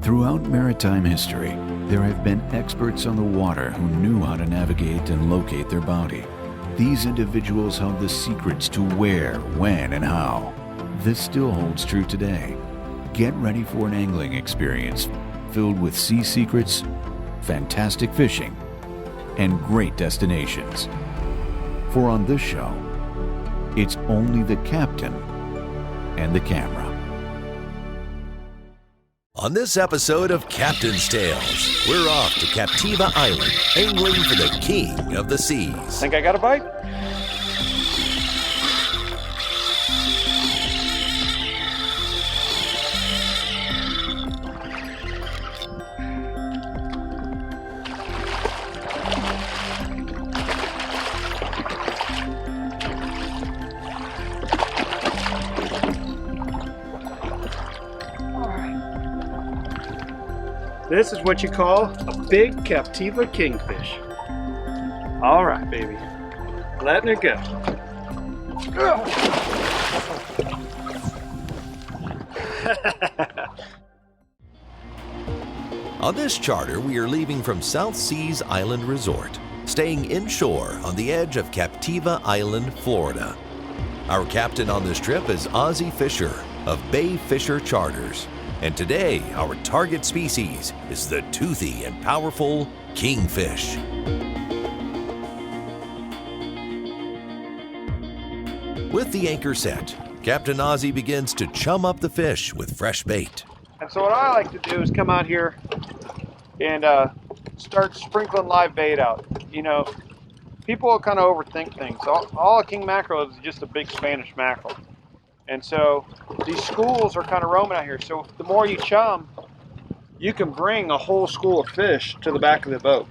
Throughout maritime history, there have been experts on the water who knew how to navigate and locate their bounty. These individuals held the secrets to where, when, and how. This still holds true today. Get ready for an angling experience filled with sea secrets, fantastic fishing, and great destinations. For on this show, it's only the captain and the camera. On this episode of Captain's Tales, we're off to Captiva Island, angling for the king of the seas. Think I got a bite? This is what you call a big Captiva Kingfish. All right, baby. Letting her go. On this charter, we are leaving from South Seas Island Resort, staying inshore on the edge of Captiva Island, Florida. Our captain on this trip is Ozzie Fischer of Bday Fisher Charters. And today, our target species is the toothy and powerful kingfish. With the anchor set, Captain Ozzie begins to chum up the fish with fresh bait. And so what I like to do is come out here and start sprinkling live bait out. You know, people kind of overthink things. All a king mackerel is just a big Spanish mackerel. And so these schools are kind of roaming out here. So the more you chum, you can bring a whole school of fish to the back of the boat.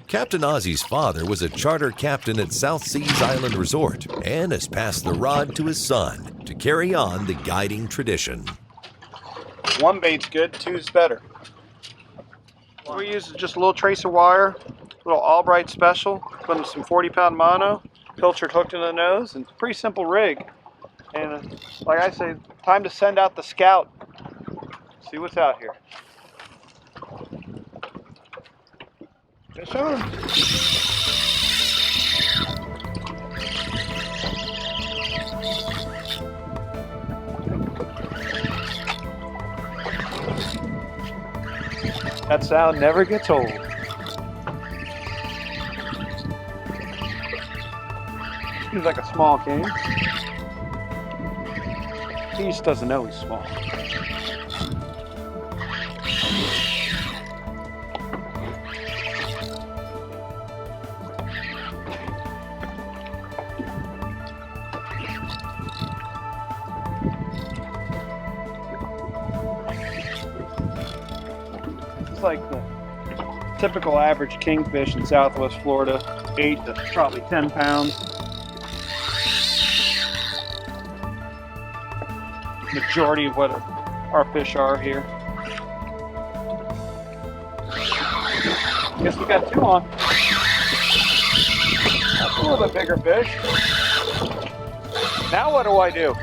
Captain Ozzie's father was a charter captain at South Seas Island Resort and has passed the rod to his son to carry on the guiding tradition. One bait's good, two's better. What we use is just a little tracer wire, a little Albright special, put in some 40-pound mono, pilchard hooked in the nose, and it's a pretty simple rig. And like I say, time to send out the scout. See what's out here. Fish on. That sound never gets old. He's like a small king. He just doesn't know he's small. It's like the typical average kingfish in Southwest Florida, 8 to probably 10 pounds. Majority of what our fish are here. Guess we got two on. That's a little bit bigger fish. Now what do I do?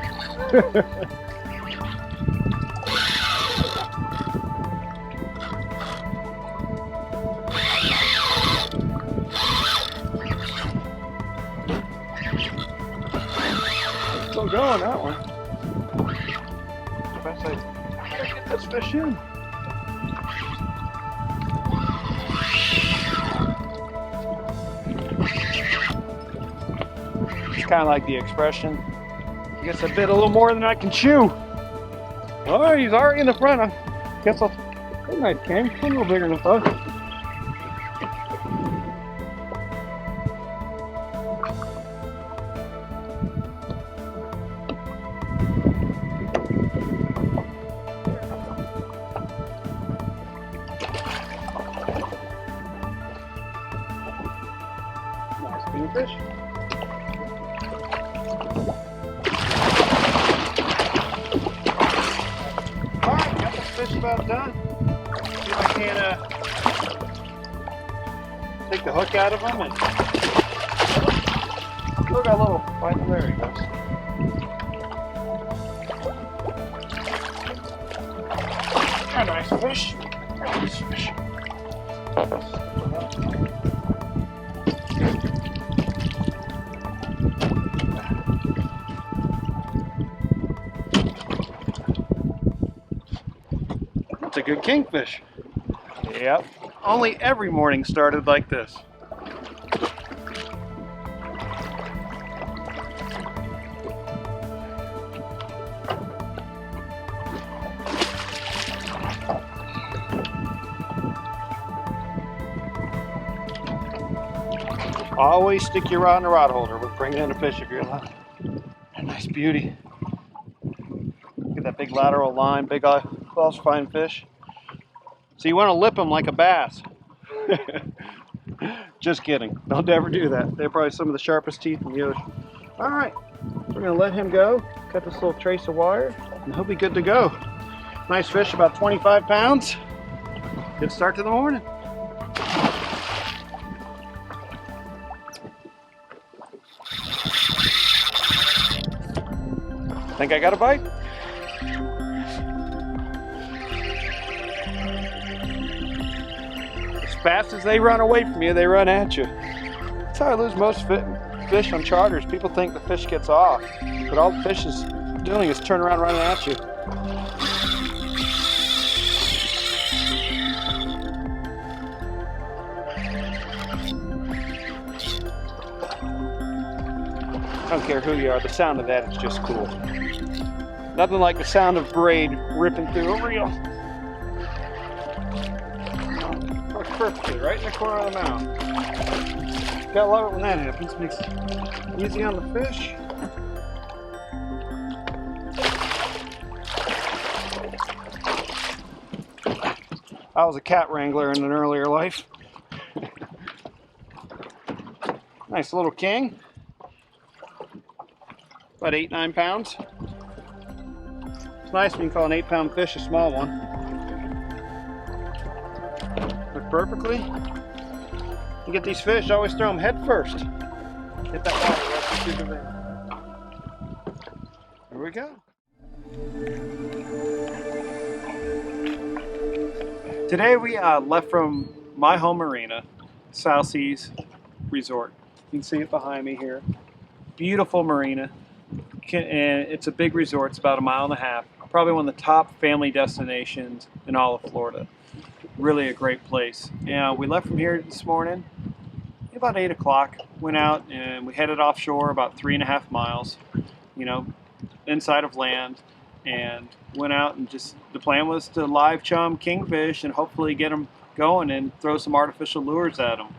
Still going, that one. I say, get this fish in. It's kind of like the expression, I guess I bit a little more than I can chew. Oh, he's already in the front. I guess I'll, good night, King. A little bigger than I thought. Fish. Alright, got this fish about done. See if I can take the hook out of him and still got a little bite. There he goes. A nice fish. Nice fish. That's a good kingfish. Yep. Only every morning started like this. Always stick your rod in a rod holder when bringing in a fish if you're allowed. A nice beauty. Look at that big lateral line, big claws, fine fish. So you want to lip them like a bass. Just kidding. Don't ever do that. They're probably some of the sharpest teeth in the ocean. All right, we're gonna let him go. Cut this little trace of wire, and he'll be good to go. Nice fish, about 25 pounds. Good start to the morning. Think I got a bite? As fast as they run away from you, they run at you. That's how I lose most fish on charters. People think the fish gets off, but all the fish is doing is turn around running at you. I don't care who you are, the sound of that is just cool. Nothing like the sound of braid ripping through a reel. Works perfectly, right in the corner of the mouth. Gotta love it when that happens. Makes it easy on the fish. I was a cat wrangler in an earlier life. Nice little king. About 8-9 pounds. It's nice when you can call an 8-pound fish a small one. Look perfectly. You get these fish, always throw them head first. Get that water right through the ring. Here we go. Today we left from my home marina, South Seas Resort. You can see it behind me here. Beautiful marina. And it's a big resort. It's about 1.5 miles. Probably one of the top family destinations in all of Florida. Really a great place. And we left from here this morning about 8 o'clock. Went out and we headed offshore about 3.5 miles, inside of land, and went out and just, the plan was to live chum kingfish and hopefully get them going and throw some artificial lures at them.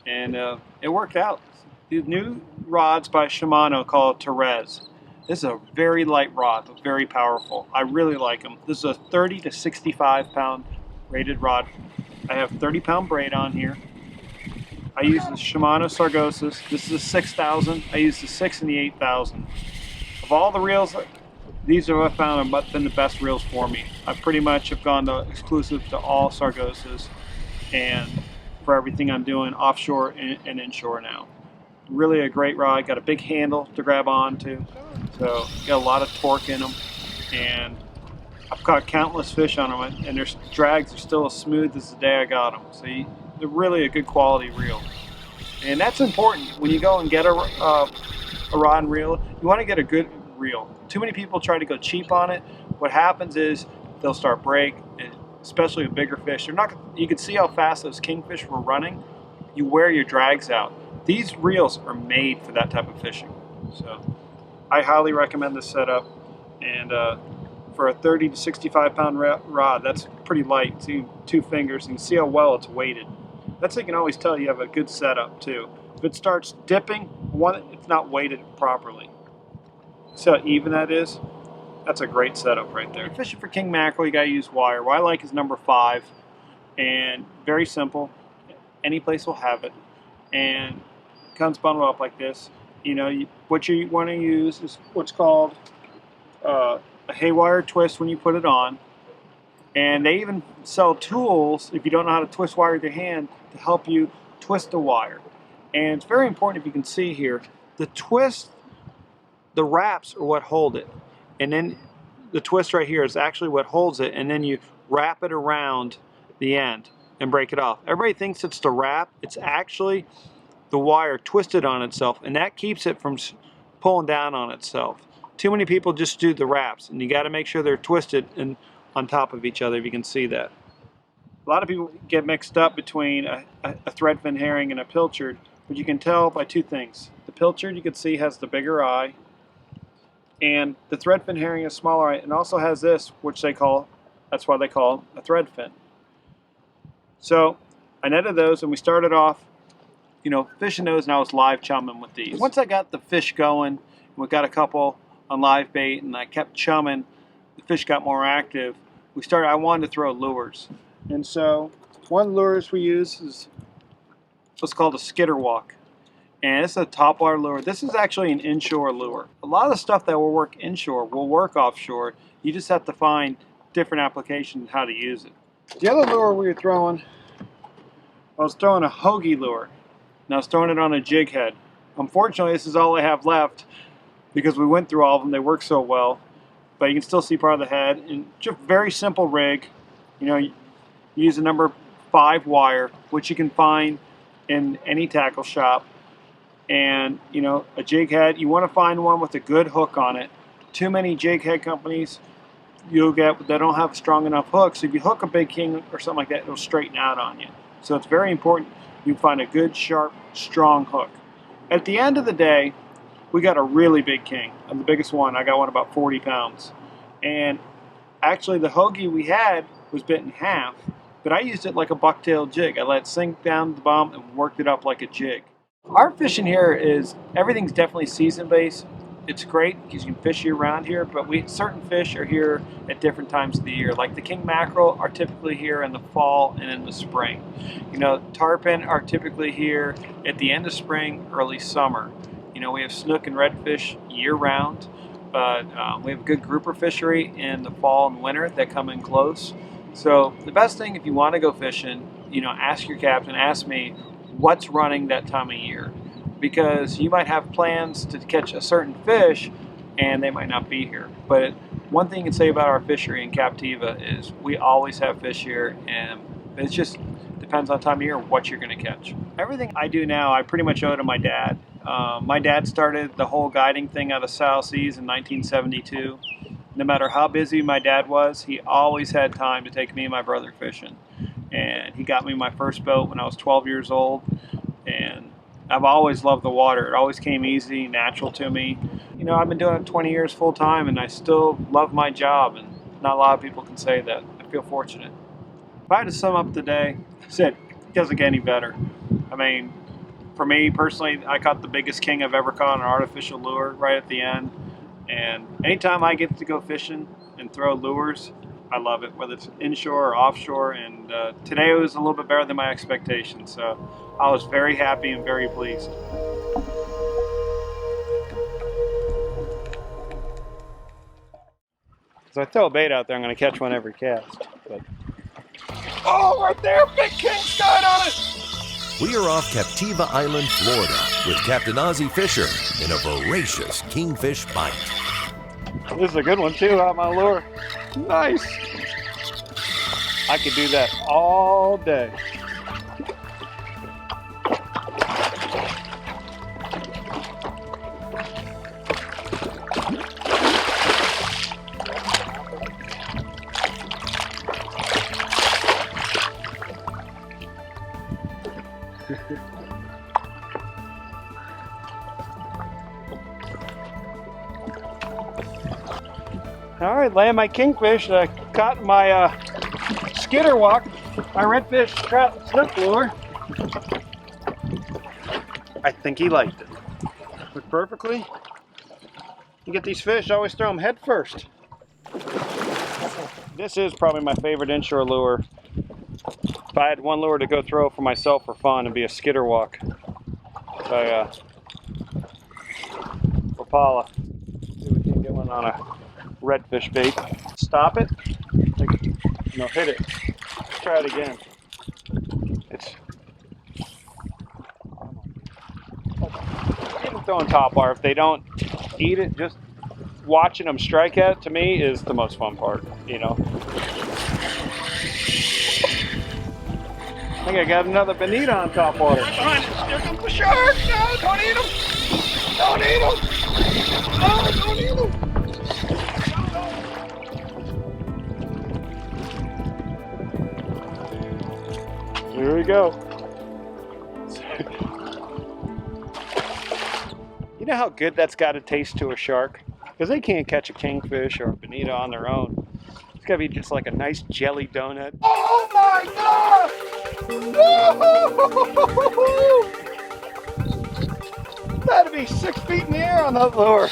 And it worked out. These new rods by Shimano called Therese. This is a very light rod, but very powerful. I really like them. This is a 30 to 65 pound rated rod. I have 30-pound braid on here. I use the Shimano Sargosus. This is a 6,000. I use the 6 and the 8,000. Of all the reels, these are what I found have been the best reels for me. I pretty much have gone to exclusive to all Sargosus, and for everything I'm doing offshore and inshore now. Really a great rod. Got a big handle to grab onto, so got a lot of torque in them, and I've caught countless fish on them, and their drags are still as smooth as the day I got them. So they're really a good quality reel, and that's important when you go and get a rod and reel. You want to get a good reel. Too many people try to go cheap on it. What happens is they'll start break, especially with bigger fish. They're not. You can see how fast those kingfish were running. You wear your drags out. These reels are made for that type of fishing. So I highly recommend this setup. And for a 30 to 65 pound rod, that's pretty light. See, 2 fingers, and you can see how well it's weighted. That's how you can always tell you have a good setup too. If it starts dipping, it's not weighted properly. See how even that is? That's a great setup right there. Fishing for king mackerel, you gotta use wire. What I like is number 5, and very simple. Any place will have it, and it comes bundled up like this. What you want to use is what's called a haywire twist when you put it on, and they even sell tools if you don't know how to twist wire with your hand to help you twist the wire. And it's very important, if you can see here, the wraps are what hold it, and then the twist right here is actually what holds it, and then you wrap it around the end and break it off. Everybody thinks it's the wrap. It's actually the wire twisted on itself, and that keeps it from pulling down on itself. Too many people just do the wraps, and you got to make sure they're twisted and on top of each other, if you can see that. A lot of people get mixed up between a threadfin herring and a pilchard, but you can tell by two things. The pilchard, you can see, has the bigger eye, and the threadfin herring is smaller eye, and also has this, which they call, that's why they call it a threadfin. So I netted those, and we started off, you know, fishing those, and I was live chumming with these. Once I got the fish going, we got a couple on live bait, and I kept chumming, the fish got more active. I wanted to throw lures. And so one of the lures we use is what's called a skitter walk. And it's a topwater lure. This is actually an inshore lure. A lot of the stuff that will work inshore will work offshore. You just have to find different applications how to use it. The other lure we were throwing, I was throwing a hoagie lure. And I was throwing it on a jig head. Unfortunately, this is all I have left because we went through all of them. They work so well. But you can still see part of the head. And just very simple rig. You know, you use a number 5 wire, which you can find in any tackle shop. And, you know, a jig head, you want to find one with a good hook on it. Too many jig head companies you'll get, they don't have strong enough hooks. So if you hook a big king or something like that, it'll straighten out on you. So it's very important you find a good, sharp, strong hook. At the end of the day, we got a really big king. I'm the biggest one. I got one about 40 pounds. And actually the hoagie we had was bit in half, but I used it like a bucktail jig. I let it sink down the bottom and worked it up like a jig. Our fishing here is, everything's definitely season based. It's great because you can fish year round here, but certain fish are here at different times of the year. Like the king mackerel are typically here in the fall and in the spring. You know, tarpon are typically here at the end of spring, early summer. You know, we have snook and redfish year round, but we have a good grouper fishery in the fall and winter that come in close. So the best thing if you want to go fishing, you know, ask your captain, ask me what's running that time of year. Because you might have plans to catch a certain fish and they might not be here. But one thing you can say about our fishery in Captiva is we always have fish here, and it just depends on time of year what you're going to catch. Everything I do now, I pretty much owe to my dad. My dad started the whole guiding thing out of South Seas in 1972. No matter how busy my dad was, he always had time to take me and my brother fishing. And he got me my first boat when I was 12 years old. And I've always loved the water. It always came easy, natural to me. You know, I've been doing it 20 years full time, and I still love my job, and not a lot of people can say that. I feel fortunate. If I had to sum up the day, I said it doesn't get any better. I mean, for me personally, I caught the biggest king I've ever caught on an artificial lure right at the end. And anytime I get to go fishing and throw lures, I love it, whether it's inshore or offshore. And today was a little bit better than my expectations. So I was very happy and very pleased. As I throw a bait out there, I'm going to catch one every cast. But... oh, right there, big king skied on it! We are off Captiva Island, Florida, with Captain Ozzie Fischer in a voracious kingfish bite. This is a good one too, out my lure. Nice! I could do that all day. All right, laying my kingfish. I caught my skitter walk, my redfish trout snook lure. I think he liked it. Worked perfectly. You get these fish, I always throw them head first. This is probably my favorite inshore lure. If I had one lure to go throw for myself for fun, it'd be a skitter walk by Rapala. See if we can get one on a redfish bait. Stop it. No, hit it. Let's try it again. It's even throwing top wire. If they don't eat it, just watching them strike at it to me is the most fun part, you know. think I got another bonita on top water. Right behind it. Here comes the shark. No, don't eat him. Don't eat him. No, don't eat him. Here we go. You know how good that's got to taste to a shark? Because they can't catch a kingfish or a bonita on their own. It's got to be just like a nice jelly donut. Oh my God! That'd be 6 feet in the air on that lure.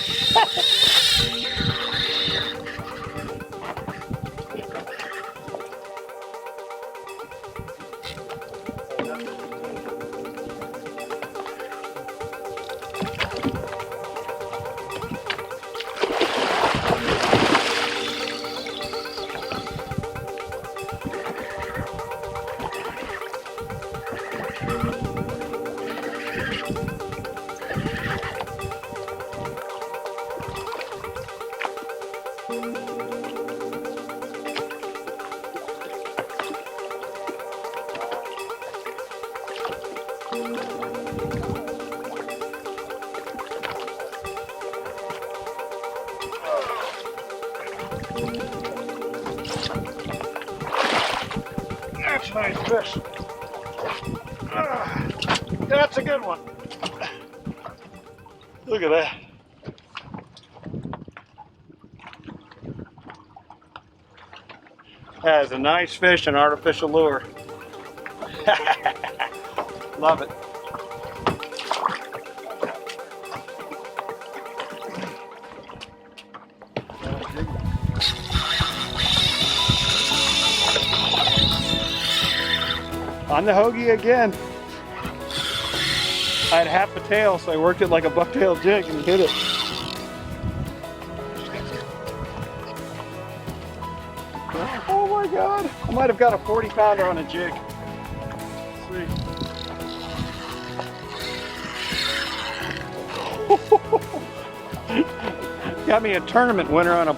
That's a nice fish. That's a good one. Look at that. That is a nice fish, an artificial lure. Love it. On the hoagie again. I had half a tail, so I worked it like a bucktail jig and hit it. Oh my God! I might have got a 40-pounder on a jig. Let's see. Got me a tournament winner on a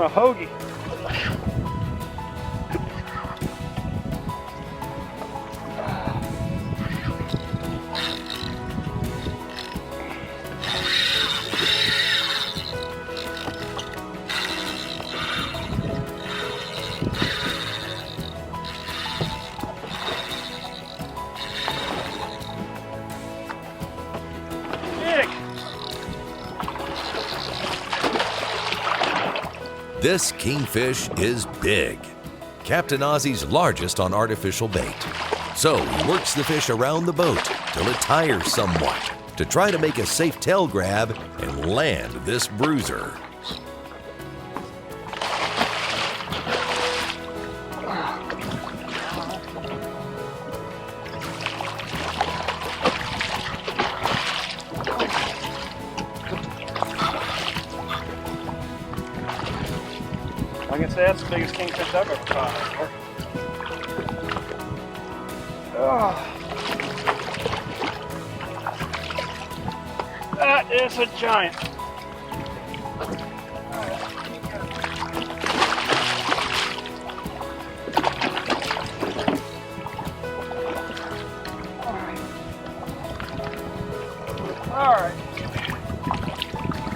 hoagie. This kingfish is big. Captain Ozzie's largest on artificial bait. So he works the fish around the boat till it tires somewhat to try to make a safe tail grab and land this bruiser. I can say that's the biggest kingfish I've ever caught. Oh. That is a giant. All right.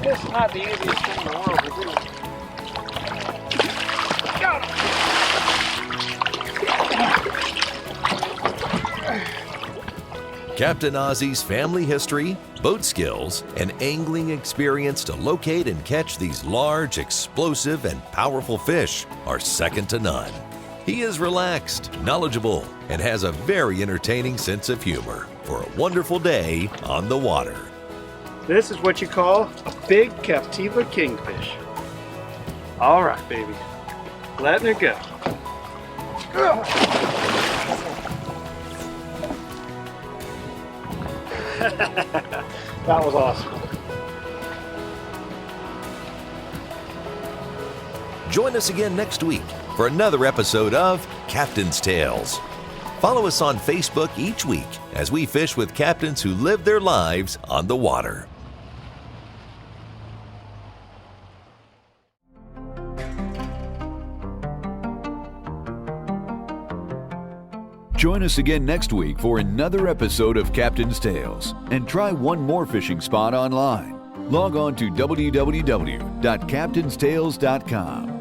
This is not the easiest thing in the world to do. Captain Ozzie's family history, boat skills, and angling experience to locate and catch these large, explosive, and powerful fish are second to none. He is relaxed, knowledgeable, and has a very entertaining sense of humor for a wonderful day on the water. This is what you call a big Captiva kingfish. All right, baby. Letting her go. That was awesome. Join us again next week for another episode of Captain's Tales. Follow us on Facebook each week as we fish with captains who live their lives on the water. Join us again next week for another episode of Captain's Tales, and try one more fishing spot online. Log on to www.captainstales.com.